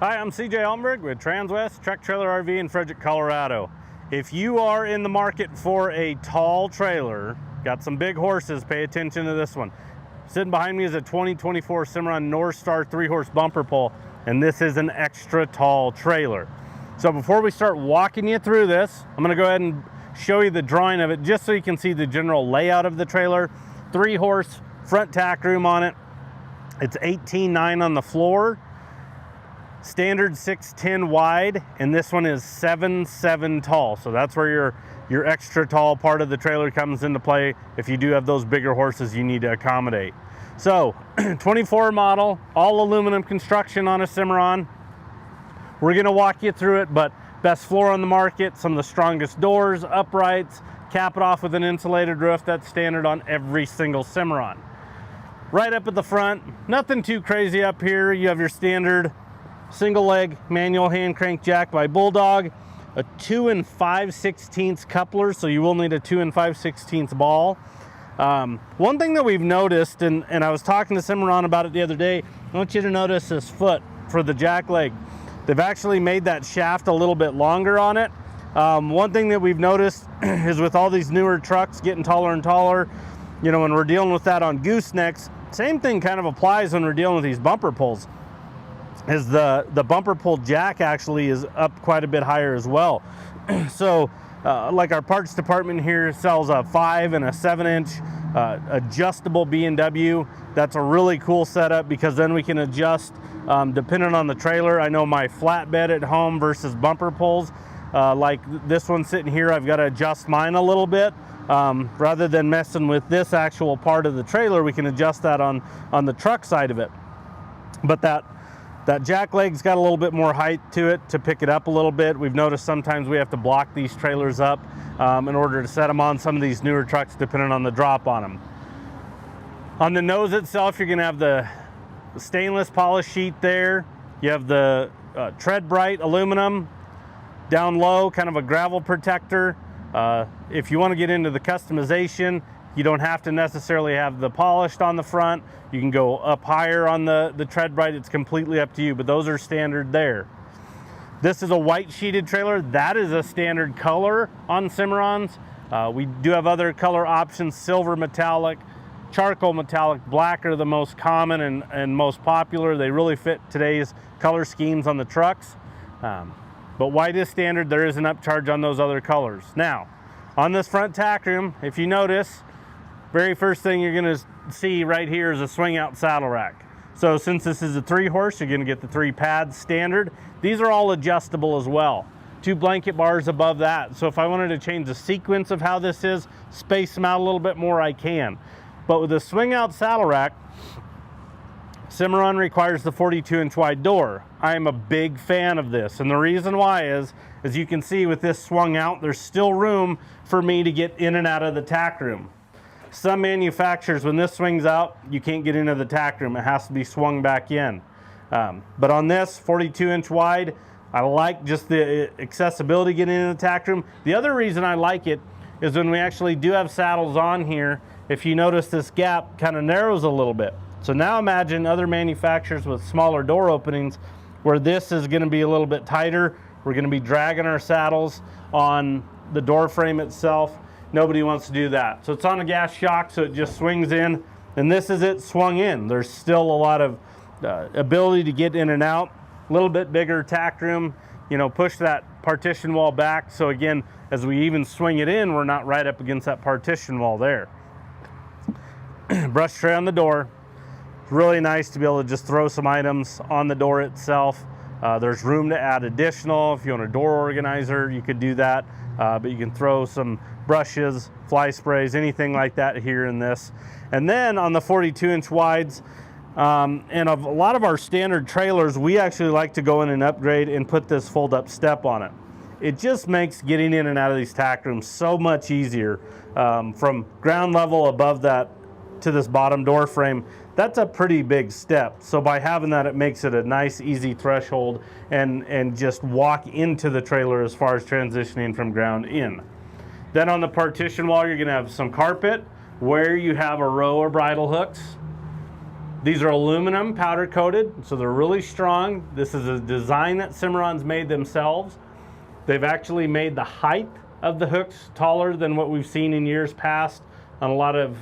Hi, I'm CJ Almberg with Transwest Truck Trailer RV in Frederick, Colorado. If you are in the market for a tall trailer, got some big horses, pay attention to this one. Sitting behind me is a 2024 Cimarron Norstar 3-horse bumper pull, and this is an extra tall trailer. So before we start walking you through this, I'm going to go ahead and show you the drawing of it just so you can see the general layout of the trailer. 3-horse front tack room on it. It's 18.9 on the floor. Standard 6'10 wide, and this one is 7'7 tall. So that's where your extra tall part of the trailer comes into play if you do have those bigger horses you need to accommodate. So 24 model, all aluminum construction on a Cimarron. We're gonna walk you through it, but best floor on the market, some of the strongest doors, uprights, cap it off with an insulated roof. That's standard on every single Cimarron. Right up at the front, nothing too crazy up here. You have your standard single leg manual hand crank jack by Bulldog, a 2 5/16 coupler, so you will need a 2 5/16 ball. One thing that we've noticed, and I was talking to Cimarron about it the other day, I want you to notice this foot for the jack leg. They've actually made that shaft a little bit longer on it. One thing that we've noticed is with all these newer trucks getting taller and taller, you know, when we're dealing with that on goosenecks, same thing kind of applies when we're dealing with these bumper pulls. Is the bumper pull jack actually is up quite a bit higher as well. So like our parts department here sells a 5 and a 7-inch adjustable B&W. That's a really cool setup because then we can adjust depending on the trailer. I know my flatbed at home versus bumper pulls, like this one sitting here, I've got to adjust mine a little bit. Rather than messing with this actual part of the trailer, we can adjust that on the truck side of it. But that jack leg's got a little bit more height to it to pick it up a little bit. We've noticed sometimes we have to block these trailers up in order to set them on some of these newer trucks depending on the drop on them. On the nose itself, you're gonna have the stainless polish sheet there. You have the tread bright aluminum. Down low, kind of a gravel protector. If you want to get into the customization, you don't have to necessarily have the polished on the front. You can go up higher on the tread bright. It's completely up to you, but those are standard there. This is a white sheeted trailer. That is a standard color on Cimarrons. We do have other color options: silver metallic, charcoal metallic, black are the most common and most popular. They really fit today's color schemes on the trucks. But white is standard. There is an upcharge on those other colors. Now, on this front tack room, if you notice, very first thing you're gonna see right here is a swing out saddle rack. So since this is a 3-horse, you're gonna get the 3 pads standard. These are all adjustable as well. 2 blanket bars above that. So if I wanted to change the sequence of how this is, space them out a little bit more, I can. But with the swing out saddle rack, Cimarron requires the 42-inch wide door. I am a big fan of this, and the reason why is, as you can see with this swung out, there's still room for me to get in and out of the tack room. Some manufacturers, when this swings out, you can't get into the tack room. It has to be swung back in. But on this 42-inch wide, I like just the accessibility getting into the tack room. The other reason I like it is when we actually do have saddles on here, if you notice this gap kind of narrows a little bit. So now imagine other manufacturers with smaller door openings where this is going to be a little bit tighter. We're going to be dragging our saddles on the door frame itself. Nobody wants to do that. So it's on a gas shock, so it just swings in, and this is it swung in. There's still a lot of ability to get in and out. A little bit bigger tack room, you know, push that partition wall back. So again, as we even swing it in, we're not right up against that partition wall there. Brush tray on the door. It's really nice to be able to just throw some items on the door itself. There's room to add additional. If you want a door organizer, you could do that. But you can throw some brushes, fly sprays, anything like that here in this. And then on the 42-inch wides, and of a lot of our standard trailers, we actually like to go in and upgrade and put this fold-up step on it. It just makes getting in and out of these tack rooms so much easier. From ground level above that to this bottom door frame, that's a pretty big step. So by having that, it makes it a nice, easy threshold and just walk into the trailer as far as transitioning from ground in. Then on the partition wall, you're gonna have some carpet where you have a row of bridle hooks. These are aluminum powder coated, so they're really strong. This is a design that Cimarron's made themselves. They've actually made the height of the hooks taller than what we've seen in years past on a lot of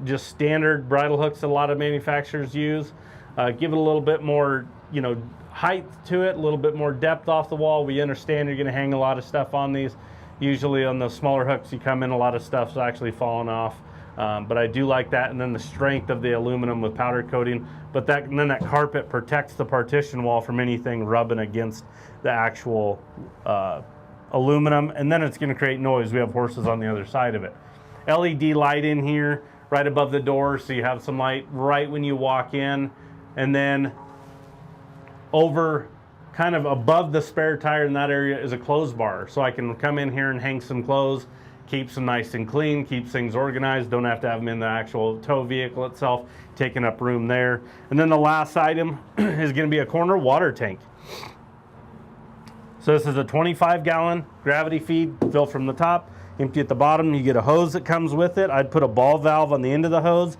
just standard bridle hooks that a lot of manufacturers use. Give it a little bit more, you know, height to it, a little bit more depth off the wall. We understand you're going to hang a lot of stuff on these. Usually on the smaller hooks you come in, a lot of stuff's actually falling off. But I do like that, and then the strength of the aluminum with powder coating. But then that carpet protects the partition wall from anything rubbing against the actual aluminum, and then it's going to create noise. We have horses on the other side of it. LED light in here right above the door, so you have some light right when you walk in, and then over kind of above the spare tire in that area is a clothes bar, so I can come in here and hang some clothes, keeps them nice and clean, keeps things organized, don't have to have them in the actual tow vehicle itself, taking up room there. And then the last item is going to be a corner water tank. So this is a 25-gallon gravity feed, fill from the top, empty at the bottom. You get a hose that comes with it. I'd put a ball valve on the end of the hose.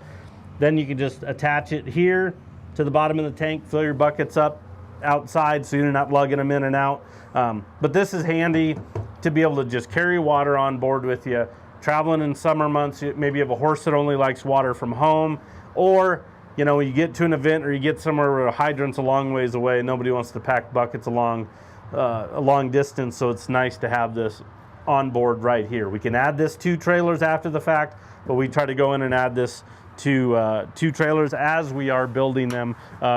Then you can just attach it here to the bottom of the tank, fill your buckets up outside so you're not lugging them in and out. But this is handy to be able to just carry water on board with you. Traveling in summer months, maybe you have a horse that only likes water from home, or you know, you get to an event or you get somewhere where a hydrant's a long ways away, nobody wants to pack buckets a long distance, so it's nice to have this on board right here. We can add this to trailers after the fact, but we try to go in and add this to trailers as we are building them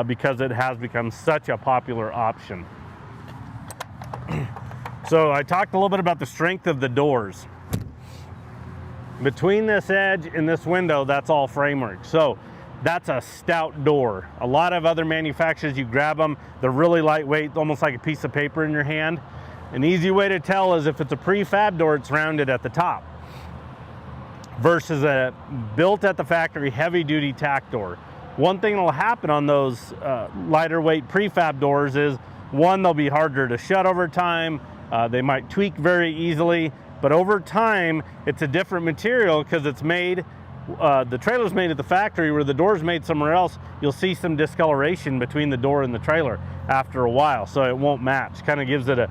because it has become such a popular option. So I talked a little bit about the strength of the doors. Between this edge and this window, that's all framework. So that's a stout door. A lot of other manufacturers, you grab them, they're really lightweight, almost like a piece of paper in your hand. An easy way to tell is if it's a prefab door, it's rounded at the top versus a built at the factory heavy-duty tack door. One thing that'll happen on those lighter weight prefab doors is, one, they'll be harder to shut over time. They might tweak very easily, but over time, it's a different material because it's made, the trailer's made at the factory where the door's made somewhere else. You'll see some discoloration between the door and the trailer after a while, so it won't match. Kind of gives it a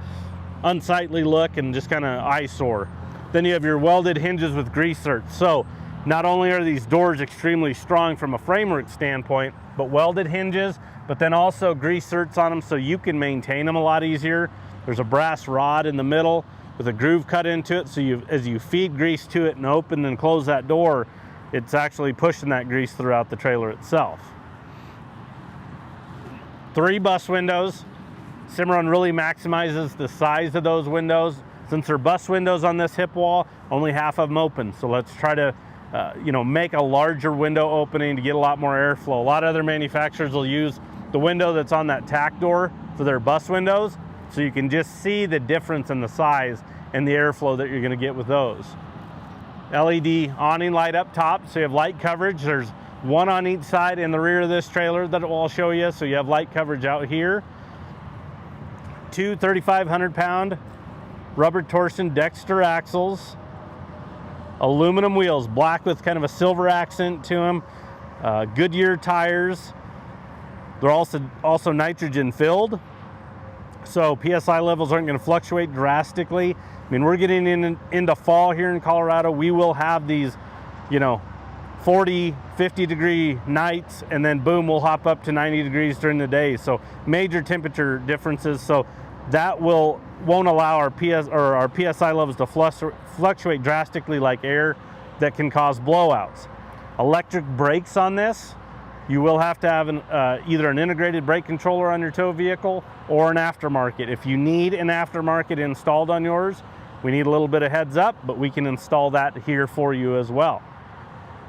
unsightly look and just kind of eyesore. Then you have your welded hinges with grease zerks. So not only are these doors extremely strong from a framework standpoint, but welded hinges, but then also grease zerks on them so you can maintain them a lot easier. There's a brass rod in the middle with a groove cut into it, so as you feed grease to it and open and close that door, it's actually pushing that grease throughout the trailer itself. 3 bus windows. Cimarron really maximizes the size of those windows. Since they're bus windows on this hip wall, only half of them open. So let's try to make a larger window opening to get a lot more airflow. A lot of other manufacturers will use the window that's on that tack door for their bus windows, so you can just see the difference in the size and the airflow that you're going to get with those. LED awning light up top, so you have light coverage. There's one on each side in the rear of this trailer that I'll show you, so you have light coverage out here. 2 3,500-pound rubber torsion Dexter axles, aluminum wheels, black with kind of a silver accent to them, Goodyear tires. They're also nitrogen filled, so PSI levels aren't going to fluctuate drastically. I mean, we're getting into fall here in Colorado. We will have these, 40, 50 degree nights, and then boom, we'll hop up to 90 degrees during the day. So major temperature differences. So that won't allow our PSI levels to fluctuate drastically like air that can cause blowouts. Electric brakes on this, you will have to have either an integrated brake controller on your tow vehicle or an aftermarket. If you need an aftermarket installed on yours, we need a little bit of heads up, but we can install that here for you as well.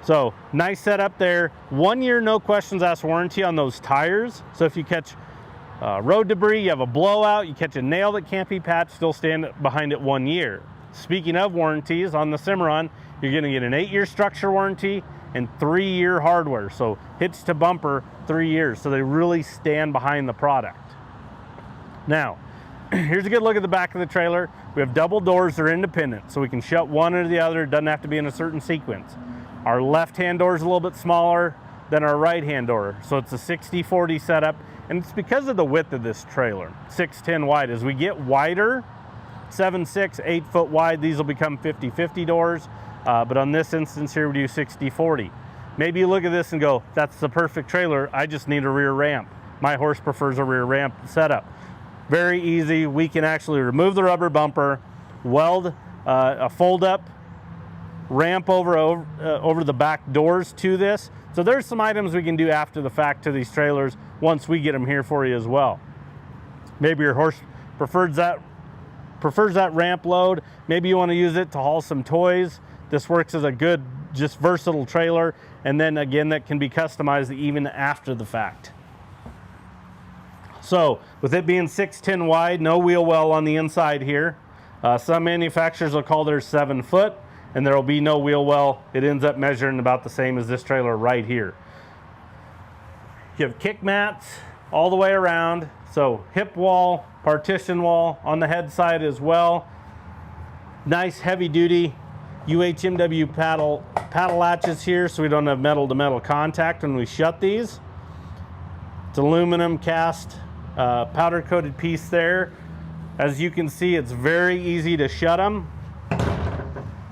So nice setup there. 1 year, no questions asked warranty on those tires. So if you catch road debris, you have a blowout, you catch a nail that can't be patched, still stand behind it 1 year. Speaking of warranties, on the Cimarron, you're going to get an 8-year structure warranty and 3-year hardware. So hitch to bumper, 3 years. So they really stand behind the product. Now, here's a good look at the back of the trailer. We have double doors, they're independent, so we can shut one or the other. It doesn't have to be in a certain sequence. Our left-hand door is a little bit smaller than our right-hand door. So it's a 60-40 setup, and it's because of the width of this trailer, 6'10" wide. As we get wider, 7'6", 8 foot wide, these will become 50-50 doors. But on this instance here, we do 60-40. Maybe you look at this and go, that's the perfect trailer, I just need a rear ramp. My horse prefers a rear ramp setup. Very easy. We can actually remove the rubber bumper, weld a fold-up ramp over the back doors to this. So there's some items we can do after the fact to these trailers once we get them here for you as well. Maybe your horse prefers that ramp load. Maybe you want to use it to haul some toys. This works as a good, just versatile trailer. And then again, that can be customized even after the fact. So with it being 6'10" wide, no wheel well on the inside here. Some manufacturers will call theirs 7 foot, and there will be no wheel well. It ends up measuring about the same as this trailer right here. You have kick mats all the way around. So hip wall, partition wall on the head side as well. Nice heavy duty UHMW paddle latches here, so we don't have metal to metal contact when we shut these. It's aluminum cast powder coated piece there. As you can see, it's very easy to shut them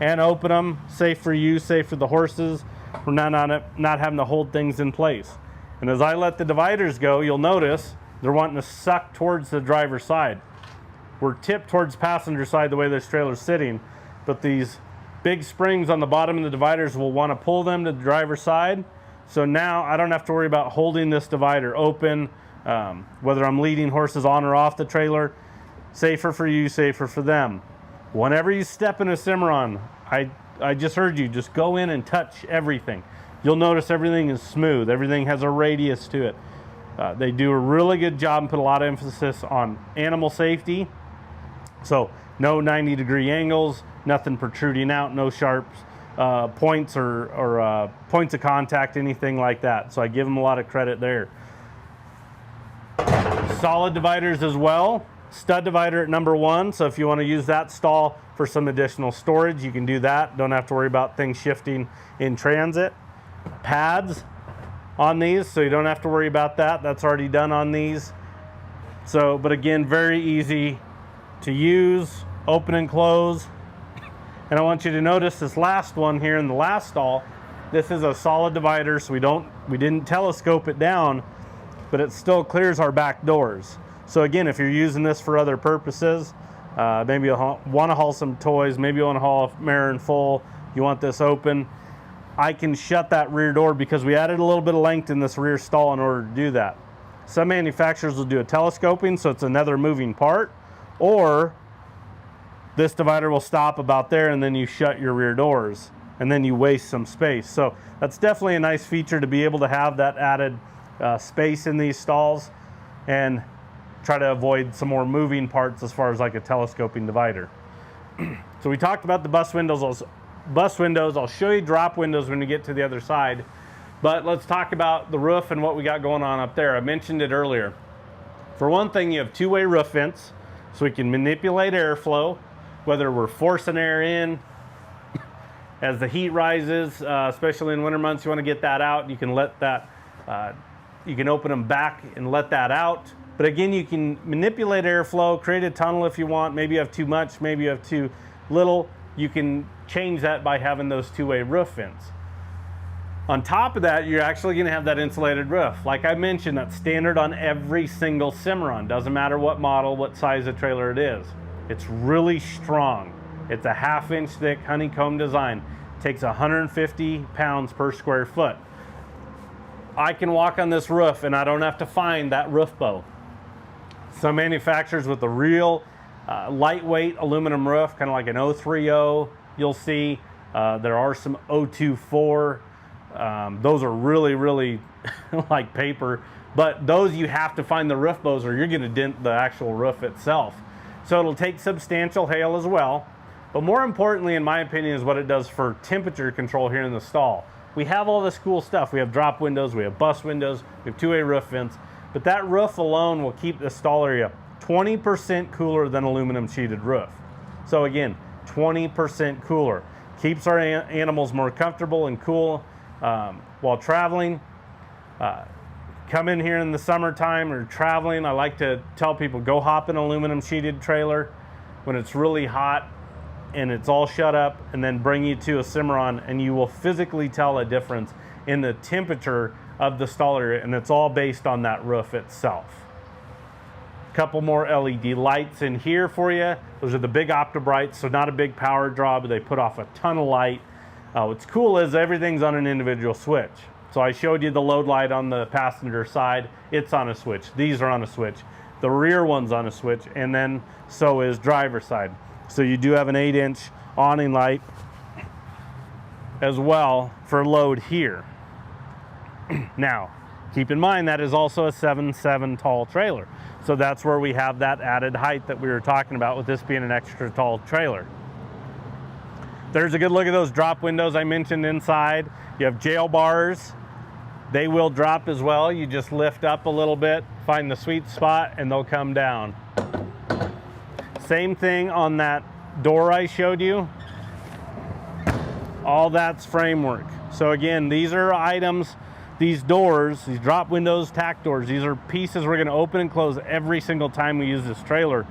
and open them. Safe for you, safe for the horses. We're not having to hold things in place. And as I let the dividers go, you'll notice they're wanting to suck towards the driver's side. We're tipped towards passenger side the way this trailer's sitting, but these big springs on the bottom of the dividers will want to pull them to the driver's side. So now I don't have to worry about holding this divider open, whether I'm leading horses on or off the trailer. Safer for you, safer for them. Whenever you step in a Cimarron, I just heard you, just go in and touch everything. You'll notice everything is smooth. Everything has a radius to it. They do a really good job and put a lot of emphasis on animal safety. So no 90-degree angles, nothing protruding out, no sharp points or points of contact, anything like that. So I give them a lot of credit there. Solid dividers as well. Stud divider at number 1. So if you want to use that stall for some additional storage, you can do that. Don't have to worry about things shifting in transit. Pads on these, so you don't have to worry about that. That's already done on these. So, but again, very easy to use, open and close. And I want you to notice this last one here in the last stall. This is a solid divider, so we didn't telescope it down, but it still clears our back doors. So again, if you're using this for other purposes, maybe you want to haul some toys, maybe you want to haul a mare in full, you want this open, I can shut that rear door because we added a little bit of length in this rear stall in order to do that. Some manufacturers will do a telescoping, so it's another moving part, or this divider will stop about there and then you shut your rear doors and then you waste some space. So that's definitely a nice feature to be able to have that added space in these stalls and try to avoid some more moving parts as far as like a telescoping divider. So we talked about the bus windows. I'll show you drop windows when we get to the other side, but let's talk about the roof and what we got going on up there. I mentioned it earlier. For one thing, you have two-way roof vents, so we can manipulate airflow, whether we're forcing air in as the heat rises, especially in winter months. You want to get that out. You can let that, you can open them back and let that out. But again, you can manipulate airflow, create a tunnel if you want. Maybe you have too much, maybe you have too little. You can change that by having those two-way roof vents. On top of that, you're actually going to have that insulated roof. Like I mentioned, that's standard on every single Cimarron. Doesn't matter what model, what size of trailer it is. It's really strong. It's a 1/2 inch thick honeycomb design. It takes 150 pounds per square foot. I can walk on this roof and I don't have to find that roof bow. Some manufacturers with a real lightweight aluminum roof, kind of like an 030, you'll see. There are some 024. Those are really, really like paper, but those you have to find the roof bows or you're going to dent the actual roof itself. So it'll take substantial hail as well. But more importantly, in my opinion, is what it does for temperature control here in the stall. We have all this cool stuff. We have drop windows, we have bus windows, we have two-way roof vents, but that roof alone will keep the stall area 20% cooler than aluminum sheeted roof. So again, 20% cooler. Keeps our animals more comfortable and cool while traveling. Come in here in the summertime or traveling, I like to tell people, go hop an aluminum sheeted trailer when it's really hot and it's all shut up, and then bring you to a Cimarron, and you will physically tell a difference in the temperature of the stall area, and it's all based on that roof itself. Couple more LED lights in here for you. Those are the big Optobrights, so not a big power draw, but they put off a ton of light. What's cool is everything's on an individual switch. So I showed you the load light on the passenger side. It's on a switch. These are on a switch. The rear one's on a switch, and then so is driver's side. So you do have an 8-inch awning light as well for load here. Now, keep in mind that is also a 7.7 tall trailer. So that's where we have that added height that we were talking about with this being an extra tall trailer. There's a good look at those drop windows I mentioned inside. You have jail bars. They will drop as well. You just lift up a little bit, find the sweet spot, and they'll come down. Same thing on that door I showed you. All that's framework. So again, these are items, these doors, these drop windows, tack doors, these are pieces we're gonna open and close every single time we use this trailer.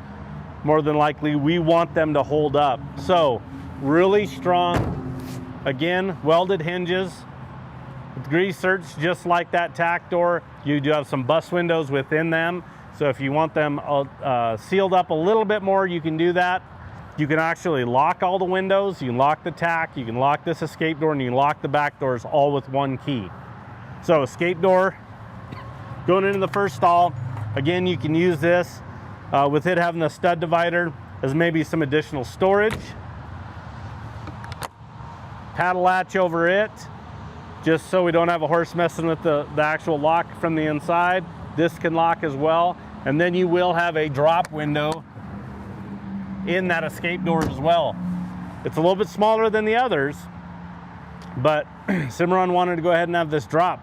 More than likely, we want them to hold up. So, really strong, again, welded hinges, with grease certs just like that tack door. You do have some bus windows within them. So if you want them sealed up a little bit more, you can do that. You can actually lock all the windows. You can lock the tack, you can lock this escape door, and you can lock the back doors all with one key. So escape door, going into the first stall. Again, you can use this with it having a stud divider as maybe some additional storage. Paddle latch over it, just so we don't have a horse messing with the actual lock from the inside. This can lock as well. And then you will have a drop window in that escape door as well. It's a little bit smaller than the others, but Cimarron wanted to go ahead and have this drop.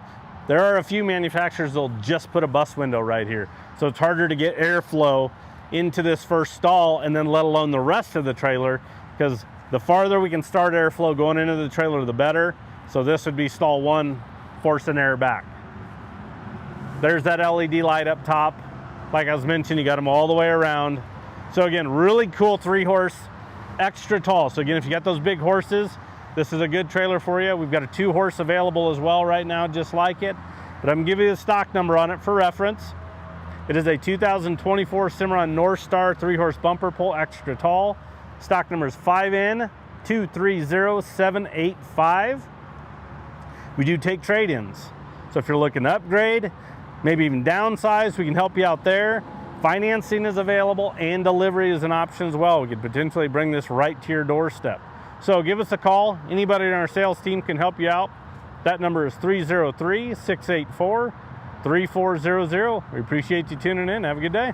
There are a few manufacturers that'll just put a bus window right here. So it's harder to get airflow into this first stall, and then let alone the rest of the trailer, because the farther we can start airflow going into the trailer, the better. So this would be stall 1, forcing air back. There's that LED light up top. Like I was mentioning, you got them all the way around. So again, really cool 3-horse, extra tall. So again, if you got those big horses, this is a good trailer for you. We've got a 2-horse available as well right now, just like it. But I'm gonna give you the stock number on it for reference. It is a 2024 Cimarron Norstar 3-horse bumper pull, extra tall. Stock number is 5N230785. We do take trade-ins. So if you're looking to upgrade, maybe even downsize, we can help you out there. Financing is available, and delivery is an option as well. We could potentially bring this right to your doorstep. So give us a call. Anybody in our sales team can help you out. That number is 303-684-3400. We appreciate you tuning in. Have a good day.